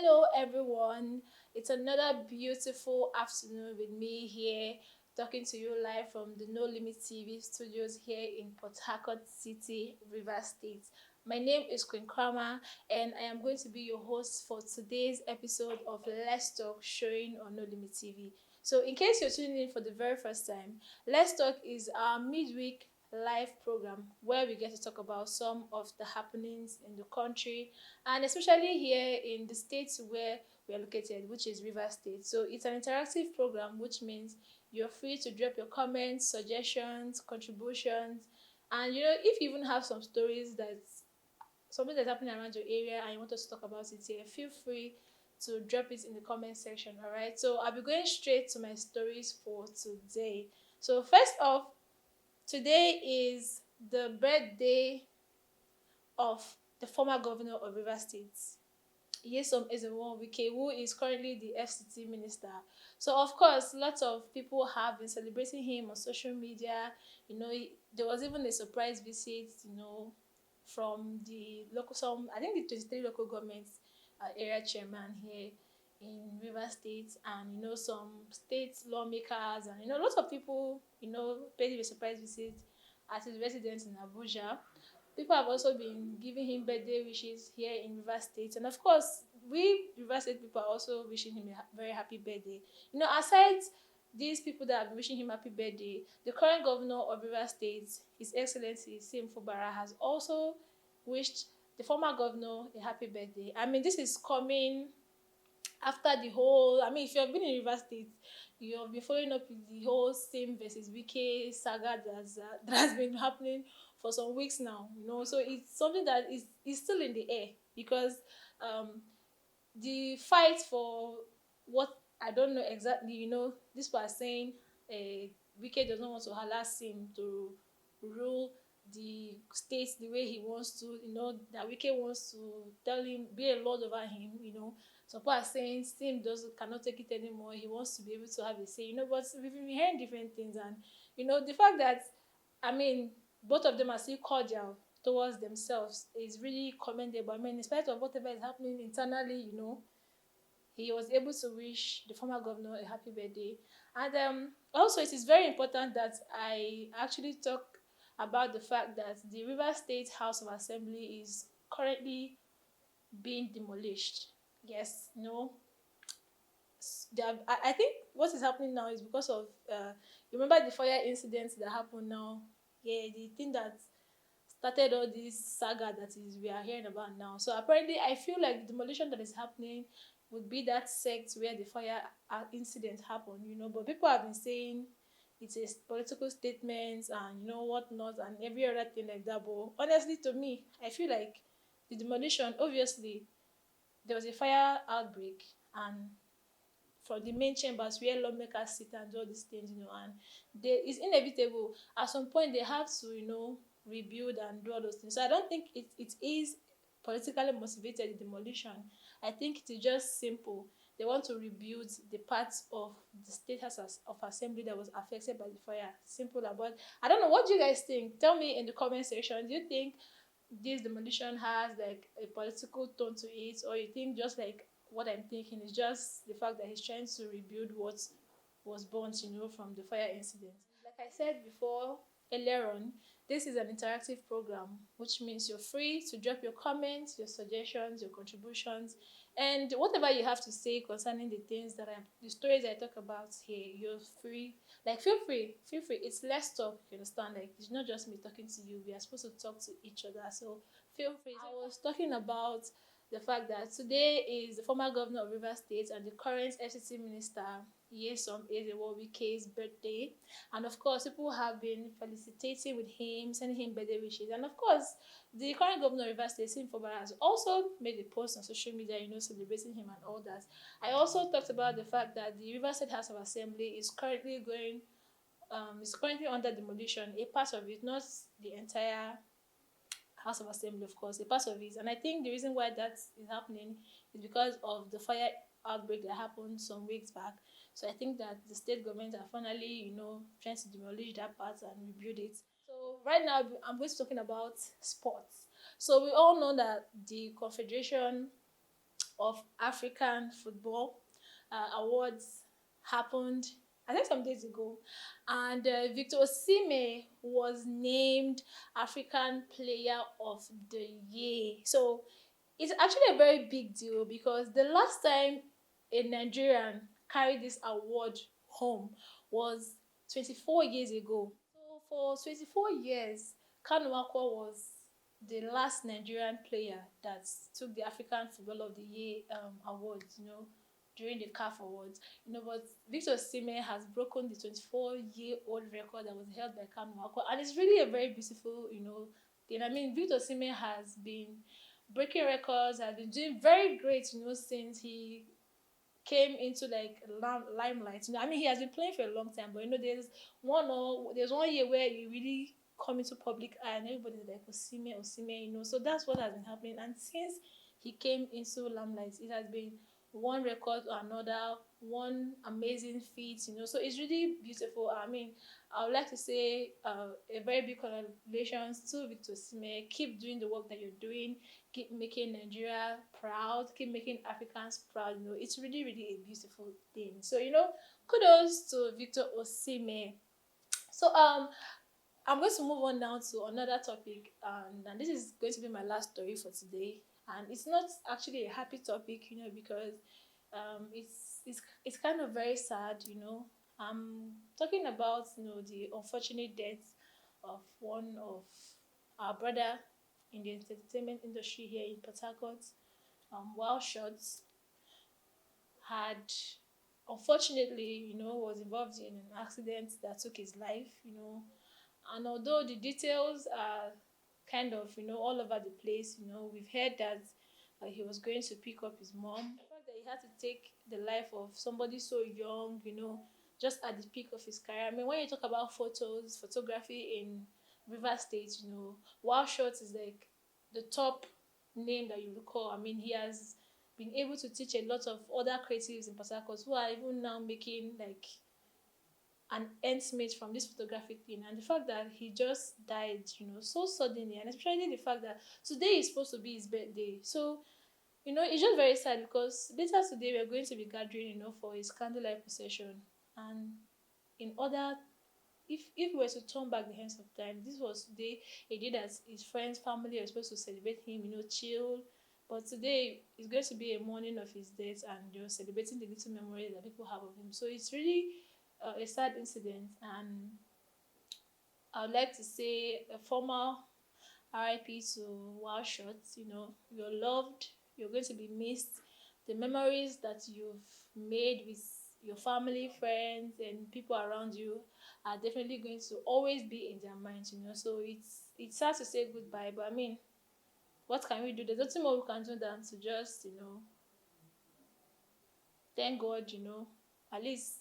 Hello, everyone. It's another beautiful afternoon with me here, talking to you live from the No Limit TV studios here in Port Harcourt City, Rivers State. My name is Queen Krama, and I am going to be your host for today's episode of Let's Talk, showing on No Limit TV. So, in case you're tuning in for the very first time, Let's Talk is our midweek live program where we get to talk about some of the happenings in the country and especially here in the states where we are located, which is River State. So it's an interactive program, which means you're free to drop your comments, suggestions, contributions, and if you even have some stories that's something that's happening around your area and you want us to talk about it here, feel free to drop it in the comment section. All right. So I'll be going straight to my stories for today. So first off, today is the birthday of the former governor of River State. Nyesom is the one Wike, who is currently the FCT minister. So of course, lots of people have been celebrating him on social media. There was even a surprise visit, from the local, some I think the 23 local governments area chairman here in River State, and some state lawmakers, and lots of people paid him a surprise visit at his residence in Abuja. People have also been giving him birthday wishes here in River State, and of course, we River State people are also wishing him a very happy birthday. Aside these people that have been wishing him happy birthday, the current governor of River State, His Excellency Sim Fubara, has also wished the former governor a happy birthday. I mean, this is coming after the whole. I mean, if you have been in River State, you have been following up with the whole same versus Wike saga that has been happening for some weeks now. So it's something that is still in the air because um the fight for what I don't know exactly. This was saying Wike does not want to allow Sim to rule the state the way he wants to. That Wike wants to tell him, be a lord over him. Some people are saying Sim does cannot take it anymore. He wants to be able to have a say. But we've been hearing different things, and the fact that, I mean, both of them are still cordial towards themselves is really commendable. I mean, in spite of whatever is happening internally, he was able to wish the former governor a happy birthday. And also, it is very important that I actually talk about the fact that the River State House of Assembly is currently being demolished. Yes, I think what is happening now is because of you remember the fire incident that happened now. Yeah, the thing that started all this saga that is we are hearing about now. So apparently, I feel like the demolition that is happening would be that sect where the fire incident happened. But people have been saying it's a political statement and whatnot and every other thing like that. But honestly, to me, I feel like the demolition, obviously there was a fire outbreak, and from the main chambers where lawmakers sit and do all these things, and it's inevitable. At some point, they have to, rebuild and do all those things. So I don't think it is politically motivated demolition. I think it is just simple. They want to rebuild the parts of the state house of assembly that was affected by the fire. Simple about. I don't know. What do you guys think? Tell me in the comment section. Do you think this demolition has like a political tone to it, or you think just like what I'm thinking is just the fact that he's trying to rebuild what was burnt, from the fire incident? Like I said before, earlier on, this is an interactive program, which means you're free to drop your comments, your suggestions, your contributions, and whatever you have to say concerning the stories I talk about here. You're free. Like, feel free. It's less talk. You understand? Like, it's not just me talking to you. We are supposed to talk to each other. So feel free. I was talking about the fact that today is the former governor of River State and the current FCT minister, Nyesom Wike's birthday. And of course, people have been felicitating with him, sending him birthday wishes. And of course, the current governor of River State, Sim Fubara, has also made a post on social media, celebrating him and all that. I also talked about the fact that the River State House of Assembly is currently under demolition. A part of it, not the entire House of Assembly, of course, a part of it. And I think the reason why that is happening is because of the fire outbreak that happened some weeks back. So I think that the state government are finally, trying to demolish that part and rebuild it. So right now, I'm going to be talking about sports. So we all know that the Confederation of African football awards happened, I think, some days ago, and Victor Osimhen was named African Player of the Year. So it's actually a very big deal because the last time a Nigerian carried this award home was 24 years ago. So for 24 years, Kanu was the last Nigerian player that took the African Football of the Year awards, during the CAF Awards. But Victor Osimhen has broken the 24-year-old record that was held by Kanu, and it's really a very beautiful, thing. I mean, Victor Osimhen has been breaking records, has been doing very great, since he came into like limelight. I mean, he has been playing for a long time, but there's one year where he really come into public eye, and everybody's like Osimhen, Osimhen. So that's what has been happening. And since he came into limelight, it has been one record or another, one amazing feat. So it's really beautiful. I mean, I would like to say a very big congratulations to Victor Osimhen. Keep doing the work that you're doing. Keep making Nigeria proud. Keep making Africans proud. It's really, really a beautiful thing. So, kudos to Victor Osimhen. So, I'm going to move on now to another topic, and this is going to be my last story for today. And it's not actually a happy topic, because it's kind of very sad. I'm talking about the unfortunate death of one of our brother in the entertainment industry here in Port Harcourt. While Shots had unfortunately, was involved in an accident that took his life. And although the details are kind of, all over the place, we've heard that he was going to pick up his mom. The fact that he had to take the life of somebody so young, just at the peak of his career. I mean, when you talk about photography in River State, Wild Shots is like the top name that you recall. I mean, he has been able to teach a lot of other creatives in Port Harcourt who are even now making like an ends from this photographic thing. And the fact that he just died, so suddenly, and especially the fact that today is supposed to be his birthday. So, it's just very sad because later today we are going to be gathering, for his candlelight procession. And in order, if we were to turn back the hands of time, this was today a day that his friends, family are supposed to celebrate him, chill. But today is going to be a morning of his death, and you're celebrating the little memories that people have of him. So it's really a sad incident, and I would like to say a formal RIP to Wild Shots. You're loved, you're going to be missed. The memories that you've made with your family, friends, and people around you are definitely going to always be in their minds. So it's sad to say goodbye, but I mean, what can we do? There's nothing more we can do than to just, thank God, at least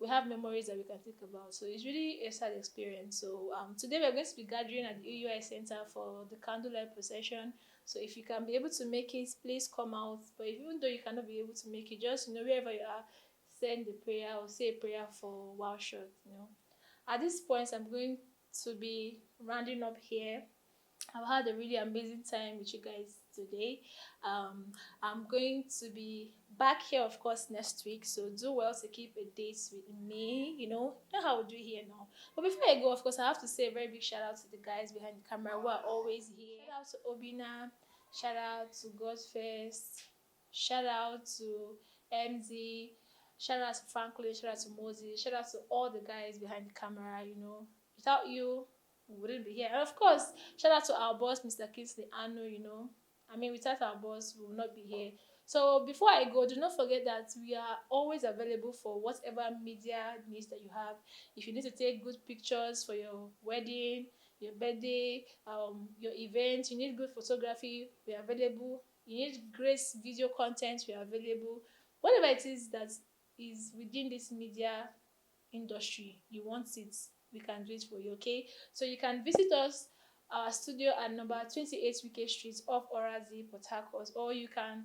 we have memories that we can think about. So it's really a sad experience. So today we're going to be gathering at the UUI Center for the candlelight procession. So if you can be able to make it, please come out. But even though you cannot be able to make it, just wherever you are, send the prayer or say a prayer for Wild Shot. At this point, I'm going to be rounding up here. I've had a really amazing time with you guys today. I'm going to be back here, of course, next week. So do well to keep a date with me. You know how we do here now. But before I go, of course, I have to say a very big shout out to the guys behind the camera who are always here. Shout out to Obina. Shout out to Godfest. Shout out to MZ. Shout out to Franklin. Shout out to Moses. Shout out to all the guys behind the camera. Without you, we wouldn't be here. And of course, shout out to our boss, Mr. Kingsley Anu. I mean, without our boss, we will not be here. So before I go, do not forget that we are always available for whatever media needs that you have. If you need to take good pictures for your wedding, your birthday, your event, you need good photography, we are available. You need great video content, we are available. Whatever it is that is within this media industry, you want it, we can do it for you, okay? So you can visit us, our studio at number 28 Wike Street off Orazi, Port Harcourt, or you can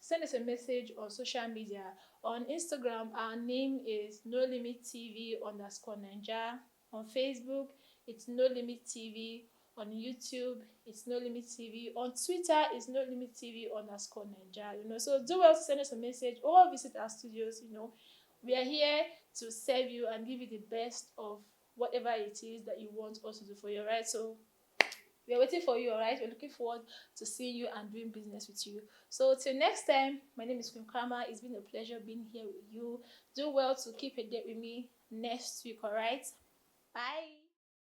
send us a message on social media. On Instagram, our name is No Limit TV _Naija. On Facebook, it's No Limit TV On YouTube, it's No Limit TV. On Twitter, it's No Limit TV _ Nigeria. So do well to send us a message or visit our studios. We are here to serve you and give you the best of whatever it is that you want us to do for you, right? So we are waiting for you, all right? We're looking forward to seeing you and doing business with you. So till next time, my name is Krama. It's been a pleasure being here with you. Do well to keep a date with me next week, all right? Bye.